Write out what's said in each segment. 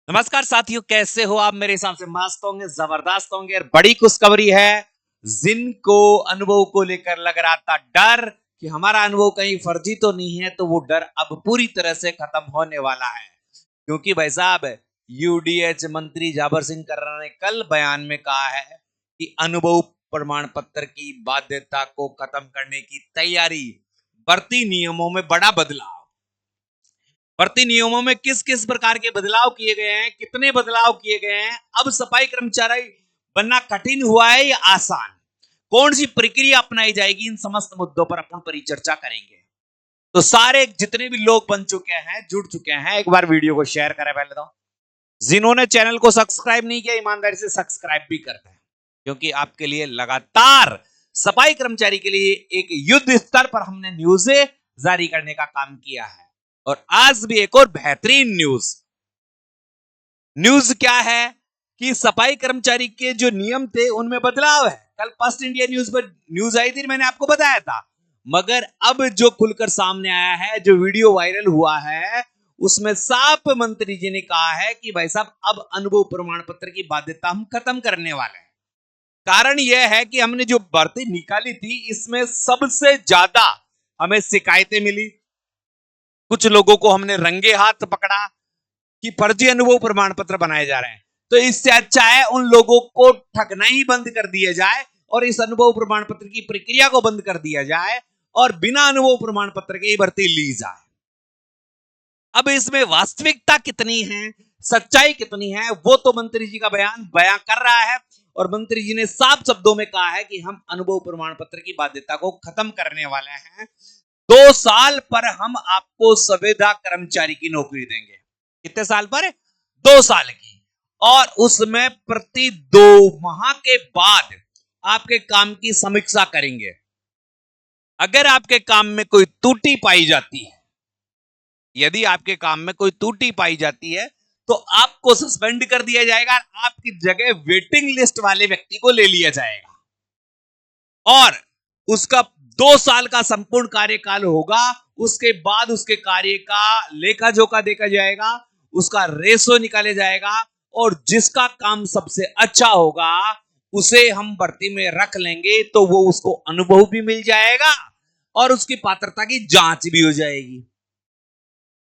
नमस्कार साथियों, कैसे हो आप? मेरे हिसाब से मस्त होंगे, जबरदस्त होंगे। और बड़ी खुशखबरी है, जिनको अनुभव को लेकर लग रहा था डर कि हमारा अनुभव कहीं फर्जी तो नहीं है, तो वो डर अब पूरी तरह से खत्म होने वाला है। क्योंकि भाई साहब, यूडीएच मंत्री जाबर सिंह कर्रा ने कल बयान में कहा है कि अनुभव प्रमाण पत्र की बाध्यता को खत्म करने की तैयारी, भर्ती नियमों में बड़ा बदलाव। भर्ती नियमों में किस किस प्रकार के बदलाव किए गए हैं, कितने बदलाव किए गए हैं, अब सफाई कर्मचारी बनना कठिन हुआ है या आसान, कौन सी प्रक्रिया अपनाई जाएगी, इन समस्त मुद्दों पर अपन परिचर्चा करेंगे। तो सारे जितने भी लोग बन चुके हैं, जुड़ चुके हैं, एक बार वीडियो को शेयर करें। पहले तो जिन्होंने चैनल को सब्सक्राइब नहीं किया, ईमानदारी से सब्सक्राइब भी करते हैं, क्योंकि आपके लिए लगातार सफाई कर्मचारी के लिए एक युद्ध स्तर पर हमने न्यूज़ें जारी करने का काम किया है। और आज भी एक और बेहतरीन न्यूज क्या है कि सफाई कर्मचारी के जो नियम थे उनमें बदलाव है। कल फर्स्ट इंडिया न्यूज पर न्यूज आई थी, मैंने आपको बताया था। मगर अब जो खुलकर सामने आया है, जो वीडियो वायरल हुआ है, उसमें साफ मंत्री जी ने कहा है कि भाई साहब, अब अनुभव प्रमाण पत्र की बाध्यता हम खत्म करने वाले हैं। कारण यह है कि हमने जो भर्ती निकाली थी, इसमें सबसे ज्यादा हमें शिकायतें मिली। कुछ लोगों को हमने रंगे हाथ पकड़ा कि फर्जी अनुभव प्रमाण पत्र बनाए जा रहे हैं। तो इससे अच्छा है उन लोगों को ठगना ही बंद कर दिया जाए और इस अनुभव प्रमाण पत्र की प्रक्रिया को बंद कर दिया जाए और बिना अनुभव प्रमाण पत्र के ही भर्ती ली जाए। अब इसमें वास्तविकता कितनी है, सच्चाई कितनी है, वो तो मंत्री जी का बयान कर रहा है। और मंत्री जी ने साफ शब्दों में कहा है कि हम अनुभव प्रमाण पत्र की बाध्यता को खत्म करने वाले हैं। 2 साल पर हम आपको संविदा कर्मचारी की नौकरी देंगे। कितने साल पर? 2 साल की। और उसमें प्रति 2 माह के बाद आपके काम की समीक्षा करेंगे। अगर आपके काम में कोई त्रुटि पाई जाती है, यदि आपके काम में कोई त्रुटि पाई जाती है, तो आपको सस्पेंड कर दिया जाएगा, आपकी जगह वेटिंग लिस्ट वाले व्यक्ति को ले लिया जाएगा। और उसका 2 साल का संपूर्ण कार्यकाल होगा। उसके बाद उसके कार्य का लेखा जोखा देखा जाएगा, उसका रेशो निकाला जाएगा, और जिसका काम सबसे अच्छा होगा उसे हम भर्ती में रख लेंगे। तो वो उसको अनुभव भी मिल जाएगा और उसकी पात्रता की जांच भी हो जाएगी।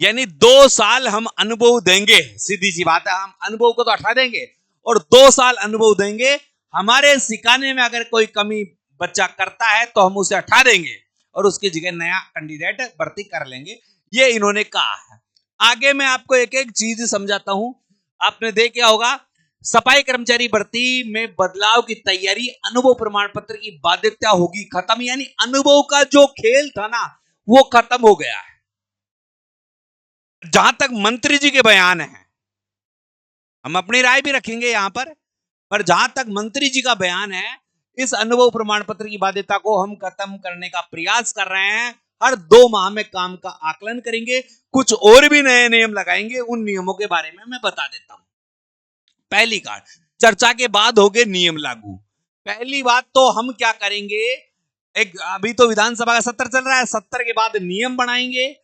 यानी 2 साल हम अनुभव देंगे, सीधी सी बात है, हम अनुभव को तो हटा देंगे और 2 साल अनुभव देंगे। हमारे सिखाने में अगर कोई कमी बच्चा करता है तो हम उसे हटा देंगे और उसकी जगह नया कैंडिडेट भर्ती कर लेंगे। ये इन्होंने कहा है। आगे मैं आपको एक एक चीज समझाता हूं। आपने देखा होगा, सफाई कर्मचारी भर्ती में बदलाव की तैयारी, अनुभव प्रमाण पत्र की बाध्यता होगी खत्म। यानी अनुभव का जो खेल था ना, वो खत्म हो गया है। जहां तक मंत्री जी के बयान है, हम अपनी राय भी रखेंगे यहां पर जहां तक मंत्री जी का बयान है, इस अनुभव प्रमाण पत्र की बाध्यता को हम खत्म करने का प्रयास कर रहे हैं। हर 2 माह में काम का आकलन करेंगे, कुछ और भी नए नियम लगाएंगे। उन नियमों के बारे में मैं बता देता हूं। पहली बात, चर्चा के बाद होंगे नियम लागू। पहली बात तो हम क्या करेंगे, अभी तो विधानसभा का सत्र चल रहा है, सत्र के बाद नियम बनाएंगे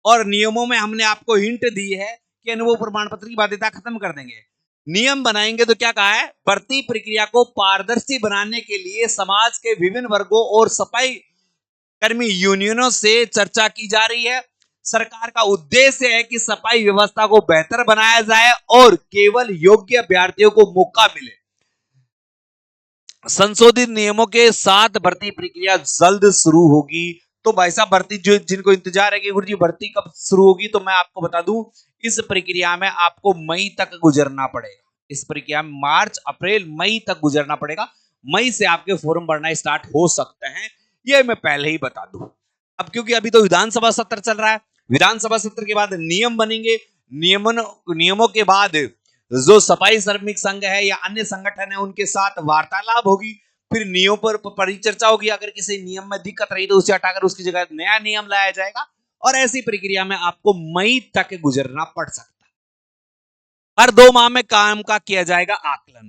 और नियमों में हमने आपको हिंट दी है कि अनुभव प्रमाण पत्र की बाध्यता खत्म कर देंगे। नियम बनाएंगे तो क्या कहा है, भर्ती प्रक्रिया को पारदर्शी बनाने के लिए समाज के विभिन्न वर्गों और सफाई कर्मी यूनियनों से चर्चा की जा रही है। सरकार का उद्देश्य है कि सफाई व्यवस्था को बेहतर बनाया जाए और केवल योग्य अभ्यर्थियों को मौका मिले। संशोधित नियमों के साथ भर्ती प्रक्रिया जल्द शुरू होगी। तो भाई साहब, भर्ती जो जिनको इंतजार है कि गुरुजी भर्ती कब शुरू होगी, तो मैं आपको बता दूं, इस प्रक्रिया में आपको मई तक गुजरना पड़ेगा। इस प्रक्रिया में मार्च अप्रैल मई तक गुजरना पड़ेगा। मई से आपके फॉर्म भरना स्टार्ट हो सकते हैं, ये मैं पहले ही बता दूं। अब क्योंकि अभी तो विधानसभा सत्र चल रहा है, विधानसभा सत्र के बाद नियम बनेंगे। नियमों के बाद जो सफाई श्रमिक संघ है या अन्य संगठन है, उनके साथ वार्तालाप होगी। फिर नियमों पर परिचर्चा होगी। अगर किसी नियम में दिक्कत रही तो उसे हटाकर उसकी जगह नया नियम लाया जाएगा। और ऐसी प्रक्रिया में आपको मई तक गुजरना पड़ सकता है। हर 2 माह में काम का किया जाएगा आकलन।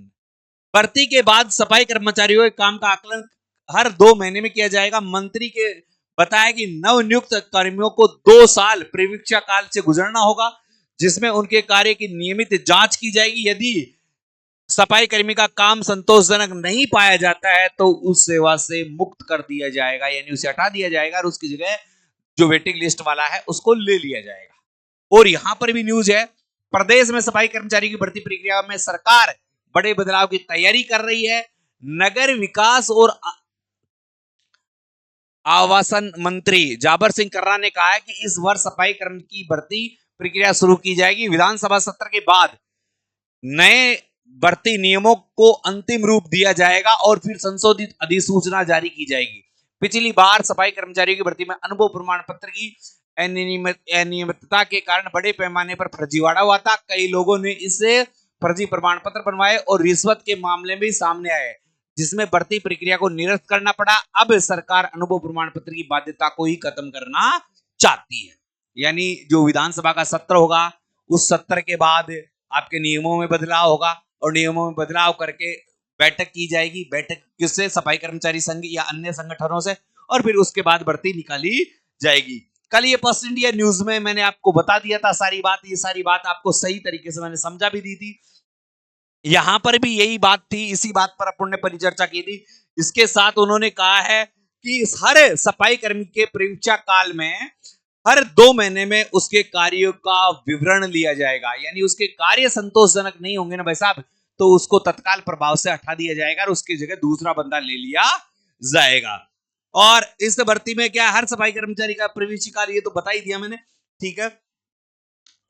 भर्ती के बाद सफाई कर्मचारियों के काम का आकलन हर 2 महीने में किया जाएगा। मंत्री के बताया कि नवनियुक्त कर्मियों को 2 साल प्रशिक्षण काल से गुजरना होगा। जिसमें उनके कार्य की नियमित जांच की जाएगी। यदि सफाई कर्मी का काम संतोषजनक नहीं पाया जाता है तो उस सेवा से मुक्त कर दिया जाएगा, यानी उसे हटा दिया जाएगा और उसकी जगह जो वेटिंग लिस्ट वाला है उसको ले लिया जाएगा। और यहां पर भी न्यूज है, प्रदेश में सफाई कर्मचारी की भर्ती प्रक्रिया में सरकार बड़े बदलाव की तैयारी कर रही है। नगर विकास और आवासन मंत्री जाबर सिंह कर्रा ने कहा है कि इस वर्ष सफाई कर्मी की भर्ती प्रक्रिया शुरू की जाएगी। विधानसभा सत्र के बाद नए भर्ती नियमों को अंतिम रूप दिया जाएगा और फिर संशोधित अधिसूचना जारी की जाएगी। पिछली बार सफाई कर्मचारियों की भर्ती में अनुभव प्रमाण पत्र की अनियमितता के कारण बड़े पैमाने पर फर्जीवाड़ा हुआ था। कई लोगों ने इससे फर्जी प्रमाण पत्र बनवाए और रिश्वत के मामले भी सामने आए, जिसमें भर्ती प्रक्रिया को निरस्त करना पड़ा। अब सरकार अनुभव प्रमाण पत्र की बाध्यता को ही खत्म करना चाहती है, यानी जो विधानसभा का सत्र होगा उस सत्र के बाद आपके नियमों में बदलाव होगा और नियमों में बदलाव करके बैठक की जाएगी। बैठक किससे? सफाई कर्मचारी संघ या अन्य संगठनों से, और फिर उसके बाद भर्ती निकाली जाएगी। कल ये फर्स्ट इंडिया न्यूज में मैंने आपको बता दिया था सारी बात, ये सारी बात आपको सही तरीके से मैंने समझा भी दी थी। यहां पर भी यही बात थी, इसी बात पर अपन ने परिचर्चा की थी। इसके साथ उन्होंने कहा है कि हर सफाई कर्मी के परीक्षा काल में हर 2 महीने में उसके कार्यों का विवरण लिया जाएगा, यानी उसके कार्य संतोषजनक नहीं होंगे ना भाई साहब, तो उसको तत्काल प्रभाव से हटा दिया जाएगा और उसकी जगह दूसरा बंदा ले लिया जाएगा। और इस भर्ती में क्या, हर सफाई कर्मचारी का प्रवेश काल ये तो बता ही दिया मैंने, ठीक है।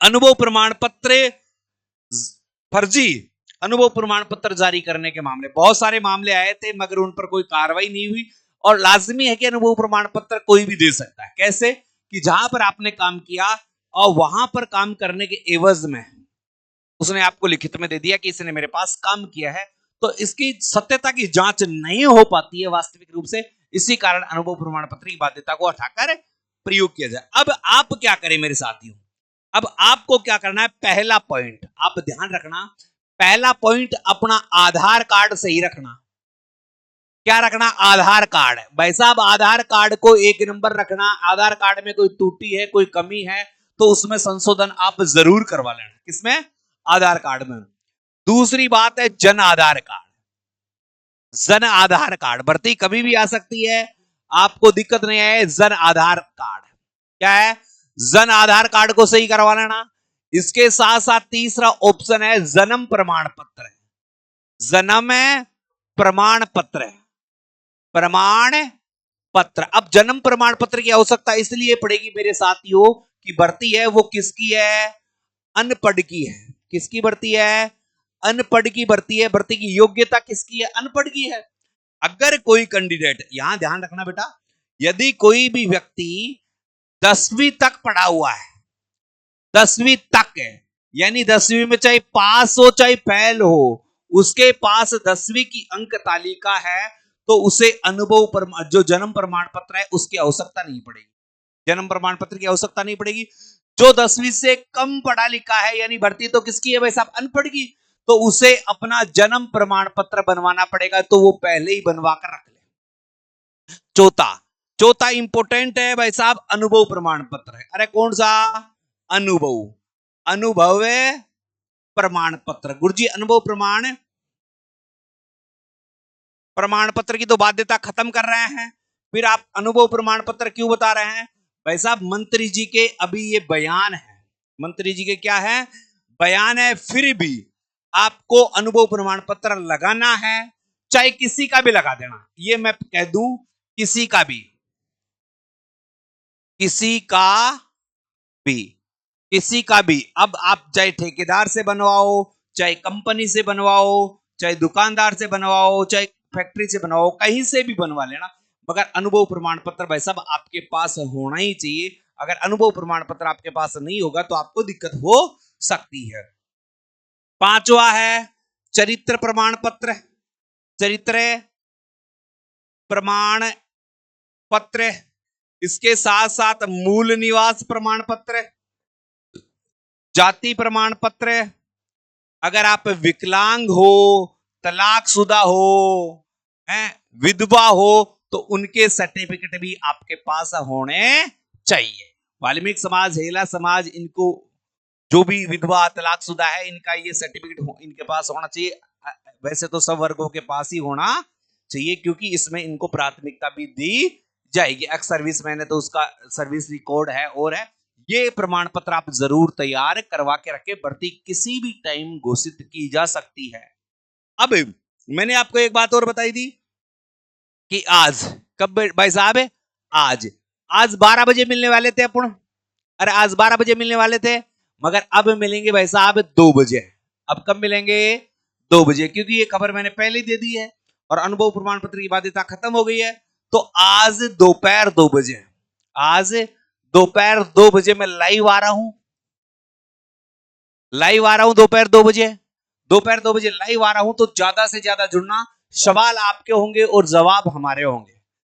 अनुभव प्रमाण पत्र फर्जी अनुभव प्रमाण पत्र जारी करने के मामले, बहुत सारे मामले आए थे मगर उन पर कोई कार्रवाई नहीं हुई। और लाजमी है कि अनुभव प्रमाण पत्र कोई भी दे सकता है। कैसे? कि जहां पर आपने काम किया और वहां पर काम करने के एवज में उसने आपको लिखित में दे दिया कि इसने मेरे पास काम किया है, तो इसकी सत्यता की जांच नहीं हो पाती है वास्तविक रूप से। इसी कारण अनुभव प्रमाण पत्र की बाध्यता को हटाकर प्रयोग किया जाए। अब आप क्या करें मेरे साथियों, अब आपको क्या करना है? पहला पॉइंट आप ध्यान रखना, पहला पॉइंट अपना आधार कार्ड सही रखना। क्या रखना? आधार कार्ड। भाई साहब आधार कार्ड को 1 नंबर रखना। आधार कार्ड में कोई त्रुटि है, कोई कमी है तो उसमें संशोधन आप जरूर करवा लेना। किसमें? आधार कार्ड में। दूसरी बात है जन आधार कार्ड। जन आधार कार्ड भर्ती कभी भी आ सकती है, आपको दिक्कत नहीं है। जन आधार कार्ड क्या है? जन आधार कार्ड को सही करवा लेना। इसके साथ साथ तीसरा ऑप्शन है जन्म प्रमाण पत्र। जन्म प्रमाण पत्र, प्रमाण पत्र। अब जन्म प्रमाण पत्र की आवश्यकता इसलिए पड़ेगी मेरे साथियों कि भर्ती है वो किसकी है? अनपढ़ की है। किसकी भर्ती है? अनपढ़ की भर्ती है। भर्ती की योग्यता किसकी है? अनपढ़ की है। अगर कोई कैंडिडेट, यहां ध्यान रखना बेटा, यदि कोई भी व्यक्ति 10वीं तक पढ़ा हुआ है, 10वीं तक है, यानी 10वीं में चाहे पास हो चाहे फेल हो, उसके पास 10वीं की अंक तालिका है तो उसे अनुभव जो जन्म प्रमाण पत्र है उसकी आवश्यकता नहीं पड़ेगी। जन्म प्रमाण पत्र की आवश्यकता नहीं पड़ेगी। जो 10वीं से कम पढ़ा लिखा है, यानी भर्ती तो किसकी है भाई साहब? अनपढ़ की, तो उसे अपना जन्म प्रमाण पत्र बनवाना पड़ेगा, तो वो पहले ही बनवा कर रख ले। चौथा इंपोर्टेंट है भाई साहब, अनुभव प्रमाण पत्र है। अरे कौन सा? अनुभव प्रमाण पत्र। गुरुजी अनुभव प्रमाण पत्र की तो बाध्यता खत्म कर रहे हैं, फिर आप अनुभव प्रमाण पत्र क्यों बता रहे हैं? भाई साहब मंत्री जी के अभी ये बयान है, मंत्री जी के क्या है? बयान है, फिर भी आपको अनुभव प्रमाण पत्र लगाना है, चाहे किसी का भी लगा देना। ये मैं कह दूं, किसी का भी, किसी का भी, किसी का भी। अब आप चाहे ठेकेदार से बनवाओ, चाहे कंपनी से बनवाओ, चाहे दुकानदार से बनवाओ, चाहे फैक्ट्री से बनवाओ, कहीं से भी बनवा लेना, मगर अनुभव प्रमाण पत्र भाई साहब आपके पास होना ही चाहिए। अगर अनुभव प्रमाण पत्र आपके पास नहीं होगा तो आपको दिक्कत हो सकती है। पांचवा है चरित्र प्रमाण पत्र। चरित्र प्रमाण पत्र, इसके साथ साथ मूल निवास प्रमाण पत्र, जाति प्रमाण पत्र, अगर आप विकलांग हो, तलाकशुदा हो, विधवा हो, तो उनके सर्टिफिकेट भी आपके पास होने चाहिए। वाल्मीकि समाज, हेला समाज, इनको जो भी विधवा तलाकशुदा है इनका ये सर्टिफिकेट इनके पास होना चाहिए। वैसे तो सब वर्गों के पास ही होना चाहिए, क्योंकि इसमें इनको प्राथमिकता भी दी जाएगी। एक्स सर्विस मैन है तो उसका सर्विस रिकॉर्ड है और है। ये प्रमाण पत्र आप जरूर तैयार करवा के रखें, भर्ती किसी भी टाइम घोषित की जा सकती है। अब मैंने आपको एक बात और बताई थी कि आज कब भाई साहब है, आज 12 बजे मिलने वाले थे अपन। अरे आज 12 बजे मिलने वाले थे, मगर अब मिलेंगे भाई साहब 2 बजे। अब कब मिलेंगे? 2 बजे, क्योंकि ये खबर मैंने पहले दे दी है और अनुभव प्रमाण पत्र की बाध्यता खत्म हो गई है। तो आज दोपहर 2 बजे, आज दोपहर 2 बजे मैं लाइव आ रहा हूं, दोपहर 2 बजे, लाइव आ रहा हूं। तो ज्यादा से ज्यादा जुड़ना। सवाल आपके होंगे और जवाब हमारे होंगे,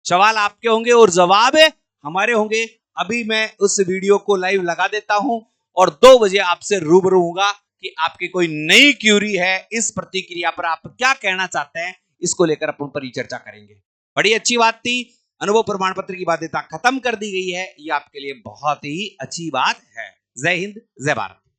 सवाल आपके होंगे और जवाब हमारे होंगे। अभी मैं उस वीडियो को लाइव लगा देता हूं और 2 बजे आपसे रूबरू होगा कि आपकी कोई नई क्यूरी है, इस प्रतिक्रिया पर आप क्या कहना चाहते हैं, इसको लेकर अपन परिचर्चा करेंगे। बड़ी अच्छी बात थी, अनुभव प्रमाण पत्र की बाध्यता खत्म कर दी गई है, ये आपके लिए बहुत ही अच्छी बात है। जय हिंद, जय भारत।